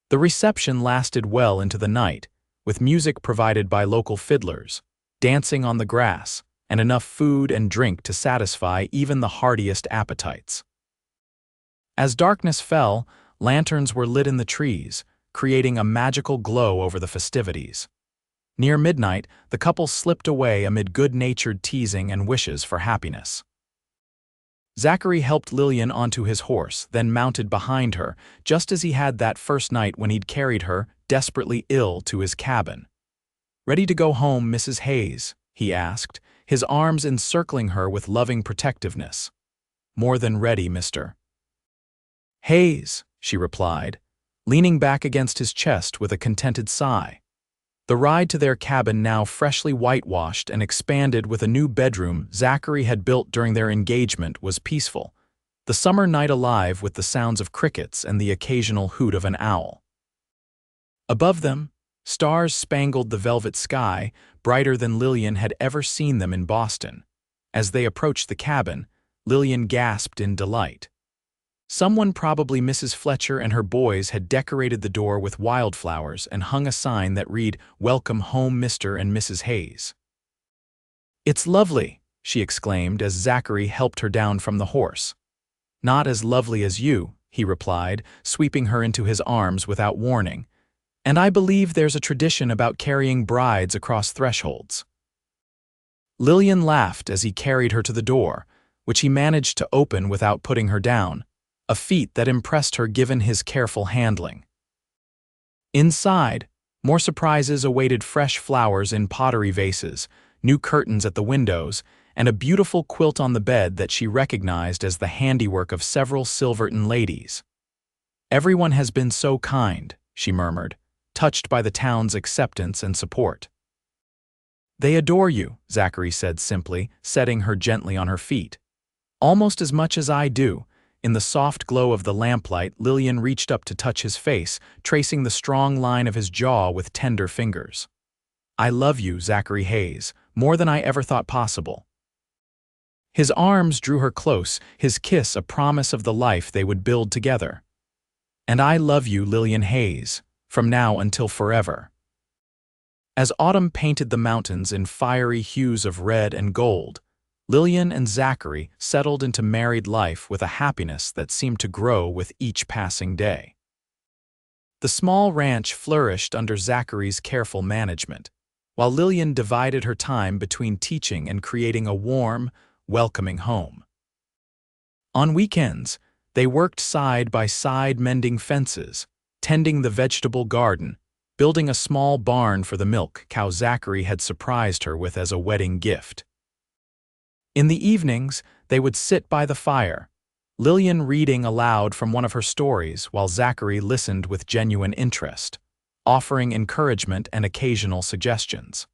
The reception lasted well into the night, with music provided by local fiddlers, dancing on the grass, and enough food and drink to satisfy even the hardiest appetites. As darkness fell, lanterns were lit in the trees, creating a magical glow over the festivities. Near midnight, the couple slipped away amid good-natured teasing and wishes for happiness. Zachary helped Lillian onto his horse, then mounted behind her, just as he had that first night when he'd carried her, desperately ill, to his cabin. "Ready to go home, Mrs. Hayes?" he asked, his arms encircling her with loving protectiveness. "More than ready, Mr. Hayes," she replied, leaning back against his chest with a contented sigh. The ride to their cabin, now freshly whitewashed and expanded with a new bedroom Zachary had built during their engagement, was peaceful, the summer night alive with the sounds of crickets and the occasional hoot of an owl. Above them, stars spangled the velvet sky, brighter than Lillian had ever seen them in Boston. As they approached the cabin, Lillian gasped in delight. Someone, probably Mrs. Fletcher and her boys, had decorated the door with wildflowers and hung a sign that read, "Welcome home, Mr. and Mrs. Hayes." "It's lovely," she exclaimed as Zachary helped her down from the horse. "Not as lovely as you," he replied, sweeping her into his arms without warning. "And I believe there's a tradition about carrying brides across thresholds." Lillian laughed as he carried her to the door, which he managed to open without putting her down, a feat that impressed her given his careful handling. Inside, more surprises awaited: fresh flowers in pottery vases, new curtains at the windows, and a beautiful quilt on the bed that she recognized as the handiwork of several Silverton ladies. "Everyone has been so kind," she murmured, touched by the town's acceptance and support. "They adore you," Zachary said simply, setting her gently on her feet. "Almost as much as I do." In the soft glow of the lamplight, Lillian reached up to touch his face, tracing the strong line of his jaw with tender fingers. I love you, Zachary Hayes, more than I ever thought possible." His arms drew her close, his kiss a promise of the life they would build together. "And I love you, Lillian Hayes, from now until forever." As autumn painted the mountains in fiery hues of red and gold, Lillian and Zachary settled into married life with a happiness that seemed to grow with each passing day. The small ranch flourished under Zachary's careful management, while Lillian divided her time between teaching and creating a warm, welcoming home. On weekends, they worked side by side mending fences, tending the vegetable garden, building a small barn for the milk cow Zachary had surprised her with as a wedding gift. In the evenings, they would sit by the fire, Lillian reading aloud from one of her stories while Zachary listened with genuine interest, offering encouragement and occasional suggestions.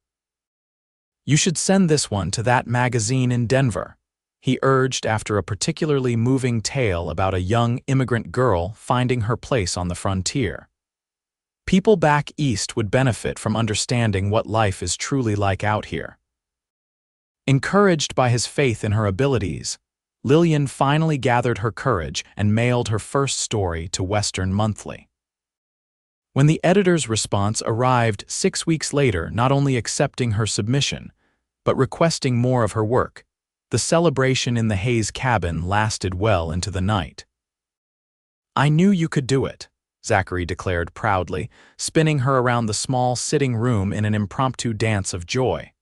"You should send this one to that magazine in Denver," he urged after a particularly moving tale about a young immigrant girl finding her place on the frontier. "People back east would benefit from understanding what life is truly like out here." Encouraged by his faith in her abilities, Lillian finally gathered her courage and mailed her first story to Western Monthly. When the editor's response arrived 6 weeks later, not only accepting her submission, but requesting more of her work, the celebration in the Hayes cabin lasted well into the night. "I knew you could do it," Zachary declared proudly, spinning her around the small sitting room in an impromptu dance of joy.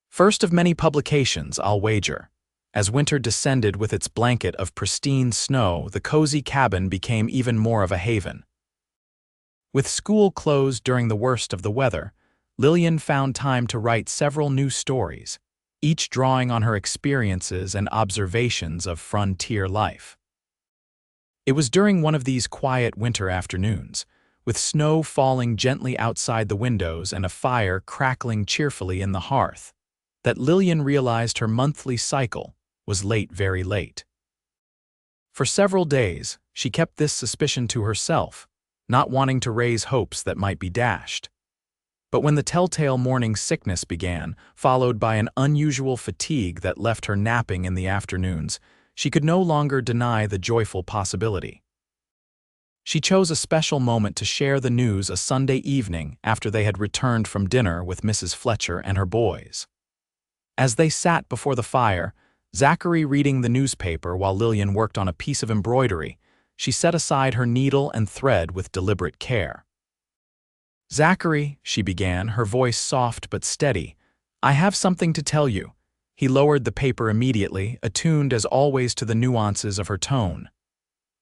"First of many publications, I'll wager." As winter descended with its blanket of pristine snow, the cozy cabin became even more of a haven. With school closed during the worst of the weather, Lillian found time to write several new stories, each drawing on her experiences and observations of frontier life. It was during one of these quiet winter afternoons, with snow falling gently outside the windows and a fire crackling cheerfully in the hearth, that Lillian realized her monthly cycle was late, very late. For several days, she kept this suspicion to herself, not wanting to raise hopes that might be dashed. But when the telltale morning sickness began, followed by an unusual fatigue that left her napping in the afternoons, she could no longer deny the joyful possibility. She chose a special moment to share the news a Sunday evening after they had returned from dinner with Mrs. Fletcher and her boys. As they sat before the fire, Zachary reading the newspaper while Lillian worked on a piece of embroidery, she set aside her needle and thread with deliberate care. "Zachary," she began, her voice soft but steady, "I have something to tell you." He lowered the paper immediately, attuned as always to the nuances of her tone.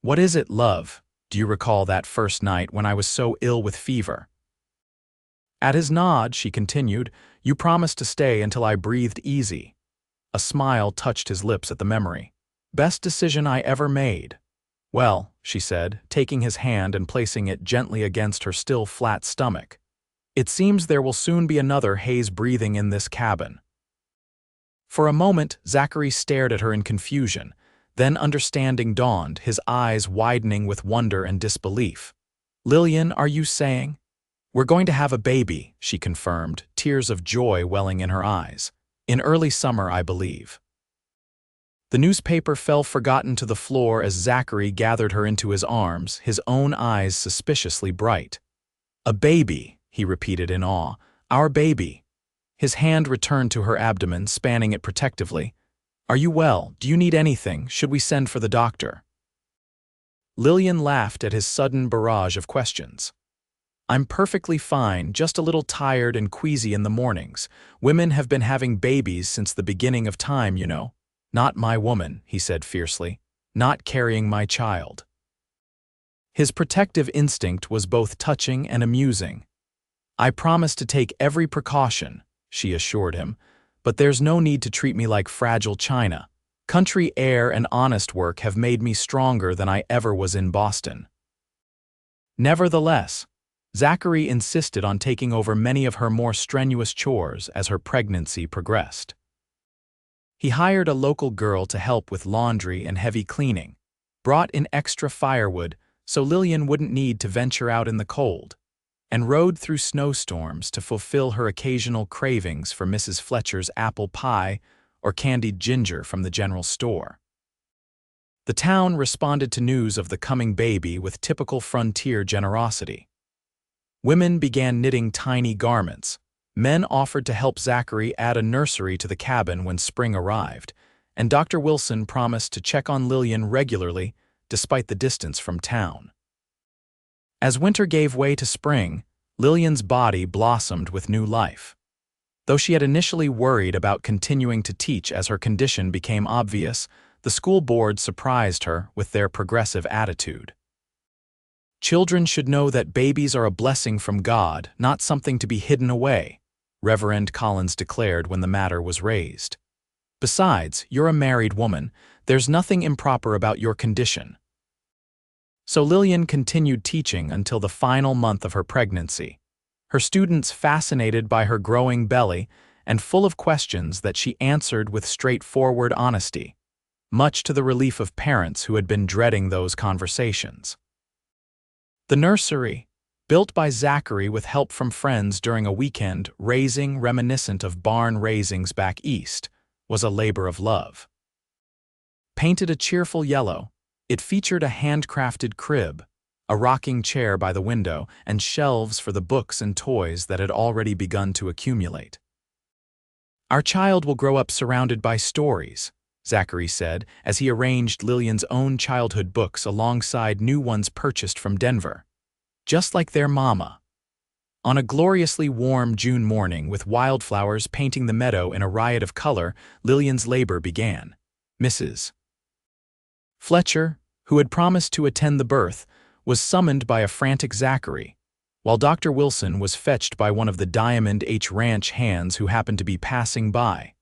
"What is it, love? Do you recall that first night when I was so ill with fever?" At his nod, she continued, "You promised to stay until I breathed easy." A smile touched his lips at the memory. "Best decision I ever made." "Well," she said, taking his hand and placing it gently against her still flat stomach, "it seems there will soon be another Hayes breathing in this cabin." For a moment, Zachary stared at her in confusion, then understanding dawned, his eyes widening with wonder and disbelief. "Lillian, are you saying?" "We're going to have a baby," she confirmed, tears of joy welling in her eyes. "In early summer, I believe." The newspaper fell forgotten to the floor as Zachary gathered her into his arms, his own eyes suspiciously bright. "A baby," he repeated in awe. "Our baby." His hand returned to her abdomen, spanning it protectively. "Are you well? Do you need anything? Should we send for the doctor?" Lillian laughed at his sudden barrage of questions. "I'm perfectly fine, just a little tired and queasy in the mornings. Women have been having babies since the beginning of time, you know." "Not my woman," he said fiercely. "Not carrying my child." His protective instinct was both touching and amusing. "I promise to take every precaution," she assured him, "but there's no need to treat me like fragile china. Country air and honest work have made me stronger than I ever was in Boston." Nevertheless, Zachary insisted on taking over many of her more strenuous chores as her pregnancy progressed. He hired a local girl to help with laundry and heavy cleaning, brought in extra firewood so Lillian wouldn't need to venture out in the cold, and rode through snowstorms to fulfill her occasional cravings for Mrs. Fletcher's apple pie or candied ginger from the general store. The town responded to news of the coming baby with typical frontier generosity. Women began knitting tiny garments. Men offered to help Zachary add a nursery to the cabin when spring arrived, and Dr. Wilson promised to check on Lillian regularly despite the distance from town. As winter gave way to spring, Lillian's body blossomed with new life. Though she had initially worried about continuing to teach as her condition became obvious, the school board surprised her with their progressive attitude. "Children should know that babies are a blessing from God, not something to be hidden away," Reverend Collins declared when the matter was raised. "Besides, you're a married woman. There's nothing improper about your condition." So Lillian continued teaching until the final month of her pregnancy, her students fascinated by her growing belly and full of questions that she answered with straightforward honesty, much to the relief of parents who had been dreading those conversations. The nursery, built by Zachary with help from friends during a weekend raising reminiscent of barn raisings back east, was a labor of love. Painted a cheerful yellow, it featured a handcrafted crib, a rocking chair by the window, and shelves for the books and toys that had already begun to accumulate. "Our child will grow up surrounded by stories," Zachary said as he arranged Lillian's own childhood books alongside new ones purchased from Denver. "Just like their mama." On a gloriously warm June morning with wildflowers painting the meadow in a riot of color, Lillian's labor began. Mrs. Fletcher, who had promised to attend the birth, was summoned by a frantic Zachary, while Dr. Wilson was fetched by one of the Diamond H Ranch hands who happened to be passing by.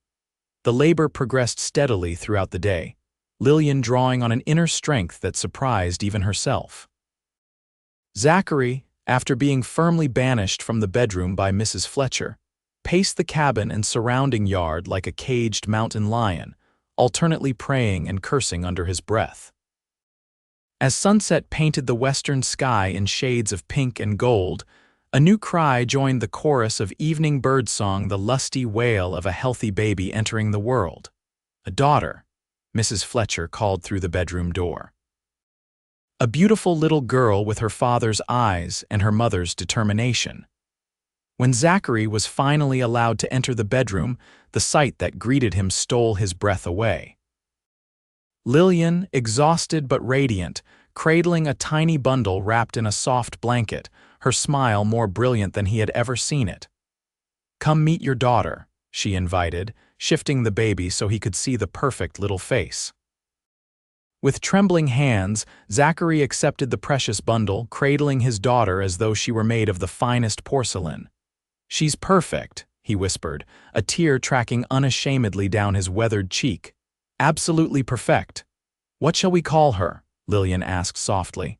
The labor progressed steadily throughout the day, Lillian drawing on an inner strength that surprised even herself. Zachary, after being firmly banished from the bedroom by Mrs. Fletcher, paced the cabin and surrounding yard like a caged mountain lion, alternately praying and cursing under his breath. As sunset painted the western sky in shades of pink and gold, a new cry joined the chorus of evening birdsong, the lusty wail of a healthy baby entering the world. "A daughter," Mrs. Fletcher called through the bedroom door. A beautiful little girl with her father's eyes and her mother's determination. When Zachary was finally allowed to enter the bedroom, the sight that greeted him stole his breath away. Lillian, exhausted but radiant, cradling a tiny bundle wrapped in a soft blanket, her smile more brilliant than he had ever seen it. "Come meet your daughter," she invited, shifting the baby so he could see the perfect little face. With trembling hands, Zachary accepted the precious bundle, cradling his daughter as though she were made of the finest porcelain. "She's perfect," he whispered, a tear tracking unashamedly down his weathered cheek. "Absolutely perfect. What shall we call her?" Lillian asked softly.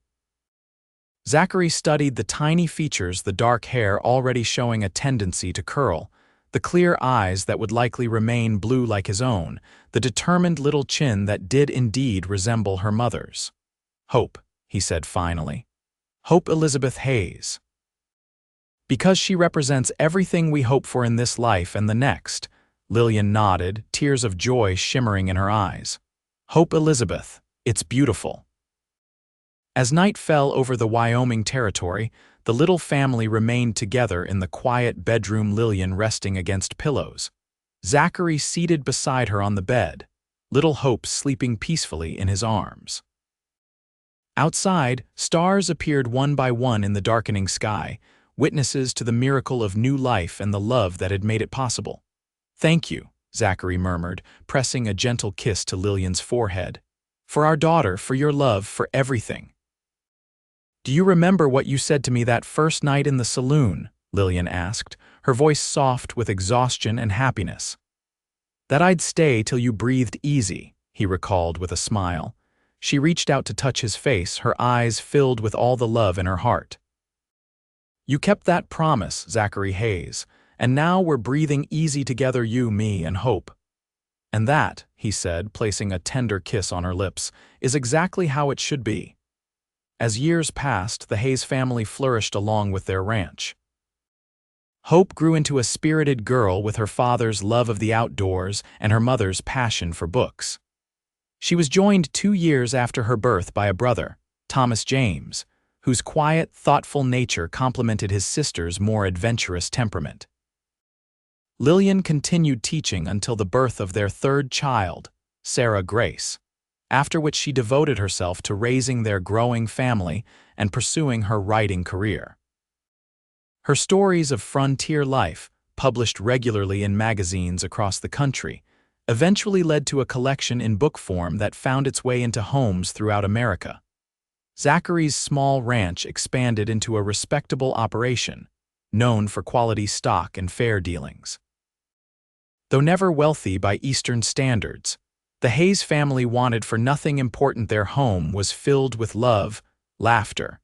Zachary studied the tiny features, the dark hair already showing a tendency to curl, the clear eyes that would likely remain blue like his own, the determined little chin that did indeed resemble her mother's. "Hope," he said finally. "Hope Elizabeth Hayes. Because she represents everything we hope for in this life and the next," Lillian nodded, tears of joy shimmering in her eyes. "Hope Elizabeth, it's beautiful." As night fell over the Wyoming territory, the little family remained together in the quiet bedroom, Lillian resting against pillows, Zachary seated beside her on the bed, little Hope sleeping peacefully in his arms. Outside, stars appeared one by one in the darkening sky, witnesses to the miracle of new life and the love that had made it possible. "Thank you," Zachary murmured, pressing a gentle kiss to Lillian's forehead. "For our daughter, for your love, for everything." "Do you remember what you said to me that first night in the saloon?" Lillian asked, her voice soft with exhaustion and happiness. "That I'd stay till you breathed easy," he recalled with a smile. She reached out to touch his face, her eyes filled with all the love in her heart. "You kept that promise, Zachary Hayes, and now we're breathing easy together, you, me, and Hope." "And that," he said, placing a tender kiss on her lips, "is exactly how it should be." As years passed, the Hayes family flourished along with their ranch. Hope grew into a spirited girl with her father's love of the outdoors and her mother's passion for books. She was joined 2 years after her birth by a brother, Thomas James, whose quiet, thoughtful nature complemented his sister's more adventurous temperament. Lillian continued teaching until the birth of their third child, Sarah Grace, after which she devoted herself to raising their growing family and pursuing her writing career. Her stories of frontier life, published regularly in magazines across the country, eventually led to a collection in book form that found its way into homes throughout America. Zachary's small ranch expanded into a respectable operation, known for quality stock and fair dealings. Though never wealthy by Eastern standards, the Hayes family wanted for nothing important. Their home was filled with love, laughter,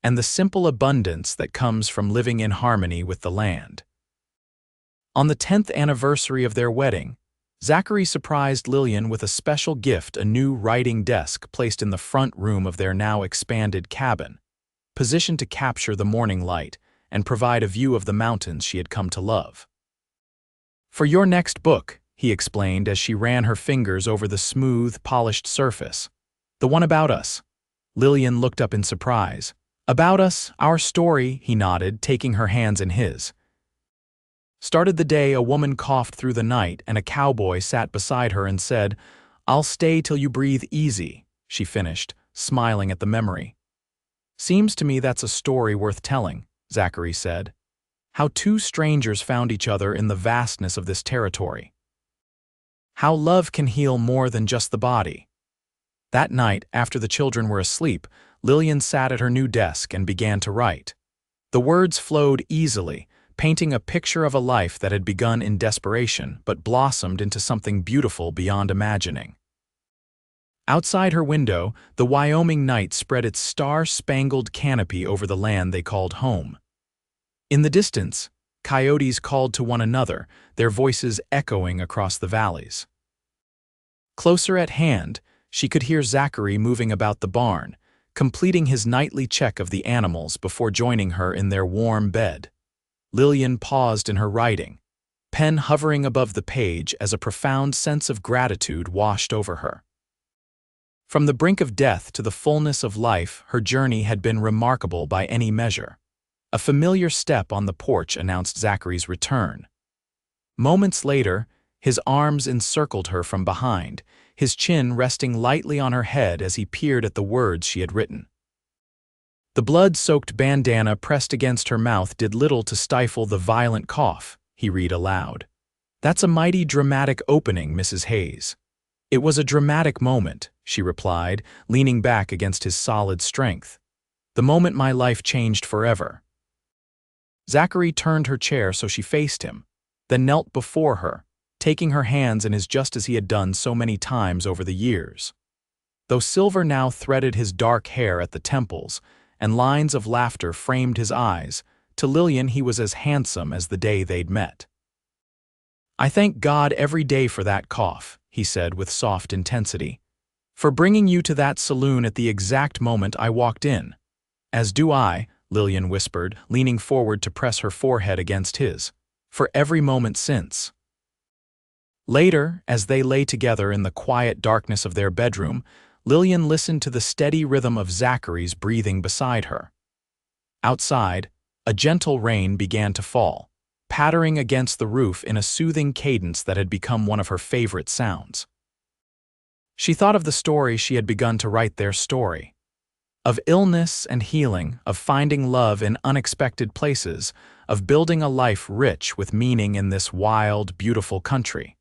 and the simple abundance that comes from living in harmony with the land. On the 10th anniversary of their wedding, Zachary surprised Lillian with a special gift, a new writing desk placed in the front room of their now expanded cabin, positioned to capture the morning light and provide a view of the mountains she had come to love. "For your next book," he explained as she ran her fingers over the smooth, polished surface. "The one about us." Lillian looked up in surprise. "About us, our story," he nodded, taking her hands in his. "Started the day a woman coughed through the night and a cowboy sat beside her and said, 'I'll stay till you breathe easy,'" she finished, smiling at the memory. "Seems to me that's a story worth telling," Zachary said. "How two strangers found each other in the vastness of this territory. How love can heal more than just the body." That night, after the children were asleep, Lillian sat at her new desk and began to write. The words flowed easily, painting a picture of a life that had begun in desperation but blossomed into something beautiful beyond imagining. Outside her window, the Wyoming night spread its star-spangled canopy over the land they called home. In the distance, coyotes called to one another, their voices echoing across the valleys. Closer at hand, she could hear Zachary moving about the barn, completing his nightly check of the animals before joining her in their warm bed. Lillian paused in her writing, pen hovering above the page as a profound sense of gratitude washed over her. From the brink of death to the fullness of life, her journey had been remarkable by any measure. A familiar step on the porch announced Zachary's return. Moments later, his arms encircled her from behind, his chin resting lightly on her head as he peered at the words she had written. The blood-soaked bandana pressed against her mouth did little to stifle the violent cough, he read aloud. "That's a mighty dramatic opening, Mrs. Hayes." "It was a dramatic moment," she replied, leaning back against his solid strength. "The moment my life changed forever." Zachary turned her chair so she faced him, then knelt before her, taking her hands in his just as he had done so many times over the years. Though silver now threaded his dark hair at the temples, and lines of laughter framed his eyes, to Lillian he was as handsome as the day they'd met. "I thank God every day for that cough," he said with soft intensity. "For bringing you to that saloon at the exact moment I walked in." "As do I," Lillian whispered, leaning forward to press her forehead against his. "For every moment since." Later, as they lay together in the quiet darkness of their bedroom, Lillian listened to the steady rhythm of Zachary's breathing beside her. Outside, a gentle rain began to fall, pattering against the roof in a soothing cadence that had become one of her favorite sounds. She thought of the story she had begun to write, their story. Of illness and healing, of finding love in unexpected places, of building a life rich with meaning in this wild, beautiful country.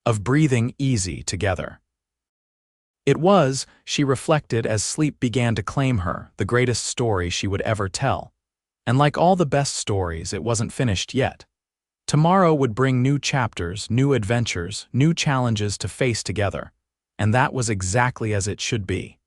Of breathing easy together. It was, she reflected as sleep began to claim her, the greatest story she would ever tell. And like all the best stories, it wasn't finished yet. Tomorrow would bring new chapters, new adventures, new challenges to face together. And that was exactly as it should be.